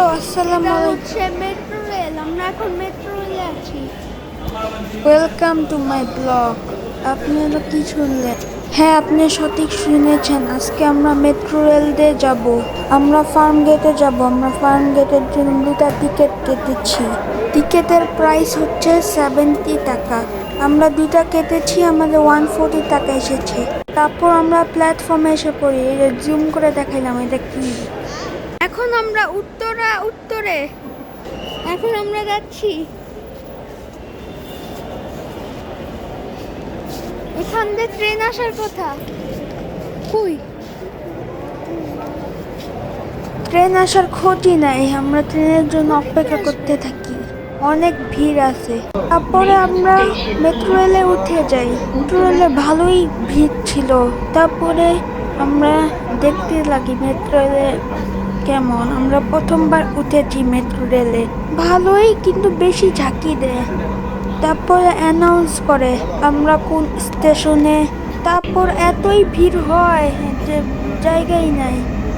Hello, আসসালামু এটা আলাইকুম। হচ্ছে মেট্রো রেল। আমরা এখন মেট্রো রেলে আছি। Welcome to my blog. আপনারা কি শুনলেন? হ্যাঁ, আপনি সঠিক শুনেছেন। আজকে আমরা মেট্রো রেল দিয়ে যাব। আমরা ফার্ম গেটে যাব। আমরা ফার্ম গেটের জন্য 2টা টিকিট কেটেছি। টিকিটের প্রাইস হচ্ছে 70 টাকা। আমরা 2টা কেটেছি, আমাদের 140 টাকা এসেছে। তারপর আমরা প্ল্যাটফর্মে এসে পড়ি। এটা জুম করে দেখাইলাম এটা কি। এখন আমরা উত্তরে এখন আমরা যাচ্ছি। এখান দিয়ে ট্রেন আসার কথা। কই? ট্রেন আসার খোঁজই নাই। আমরা ট্রেনের জন্য অপেক্ষা করতে থাকি। অনেক ভিড় আছে। তারপরে আমরা মেট্রো রেলে উঠে যাই। মেট্রো রেলে ভালোই ভিড় ছিল। তারপরে আমরা দেখতে লাগি মেট্রো রেলে কেমন। আমরা প্রথমবার উঠেছি মেট্রো রেলে। ভালোই, কিন্তু বেশি ঝাঁকি দেয়। তারপরে অ্যানাউন্স করে আমরা কোন স্টেশনে। তারপর এতই ভিড় হয় যে জায়গাই নাই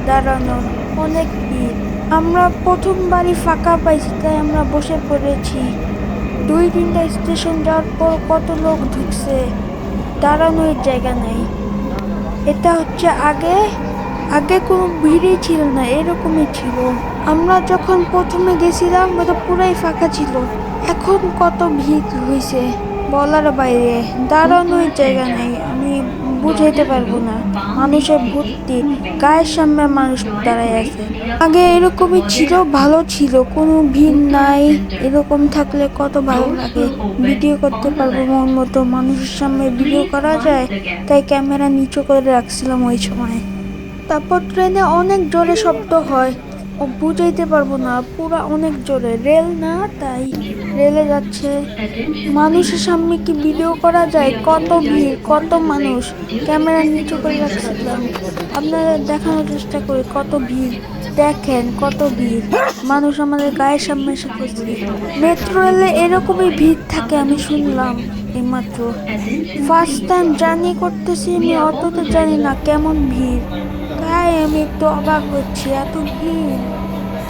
দাঁড়ানোর। অনেক ভিড়। আমরা প্রথমবারই ফাঁকা পাইছি, তাই আমরা বসে পড়েছি। 2-3টা স্টেশন যাওয়ার পর কত লোক ঢুকছে, দাঁড়ানোর জায়গা নেই। এটা হচ্ছে আগে আগে কোনো ভিড়ই ছিল না, এরকমই ছিল। আমরা যখন প্রথমে গেছিলাম ওটা পুরাই ফাঁকা ছিল। এখন কত ভিড় হয়েছে বলার বাইরে, দাঁড়ানোর জায়গা নেই। আমি বুঝাইতে পারবো না। মানুষের ভর্তি, গায়ের সামনে মানুষ দাঁড়ায় আছে। আগে এরকমই ছিল, ভালো ছিল, কোনো ভিড় নাই। এরকম থাকলে কত ভালো লাগে। ভিডিও করতে পারবো মন মতো, মানুষের সামনে ভিডিও করা যায়। তাই ক্যামেরা নিচু করে রাখছিলাম ওই সময়। তারপর ট্রেনে অনেক জোরে শব্দ হয়, ও বুঝাইতে পারবো না, পুরা অনেক জোরে। রেল না, তাই রেলে যাচ্ছে। মানুষের সামনে কি ভিডিও করা যায়? কত ভিড়, কত মানুষ। ক্যামেরা নিচু করে রাখছিলাম, আপনাদের দেখানোর চেষ্টা করি কত ভিড়। দেখেন কত ভিড়, মানুষ আমাদের গায়ের সামনে এসে পড়ছে। মেট্রো রেলে এরকমই ভিড় থাকে, আমি শুনলাম এইমাত্র। ফার্স্ট টাইম জার্নি করতেছি আমি, অত তো জানি না কেমন ভিড়, তাই আমি একটু অবাক হচ্ছি, এত ভিড়।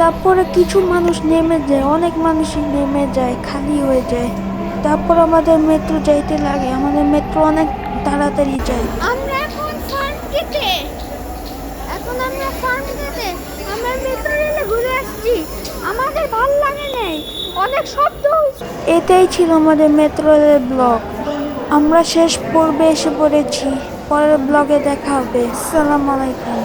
তারপরে কিছু মানুষ নেমে যায়, অনেক মানুষই নেমে যায়, খালি হয়ে যায়। তারপর আমাদের মেট্রো যাইতে লাগে, আমাদের মেট্রো অনেক তাড়াতাড়ি যায়। আমরা এখন ফার্ম গেটে। আমরা মেট্রো রেলে ঘুরে আসছি। আমাদের ভালো লাগে নাই, অনেক শব্দ হয়েছে। এটাই ছিল আমাদের মেট্রো রেলের ব্লগ। আমরা শেষ পর্বে এসে পড়েছি। পরের ব্লগে দেখা হবে। আসসালামু আলাইকুম।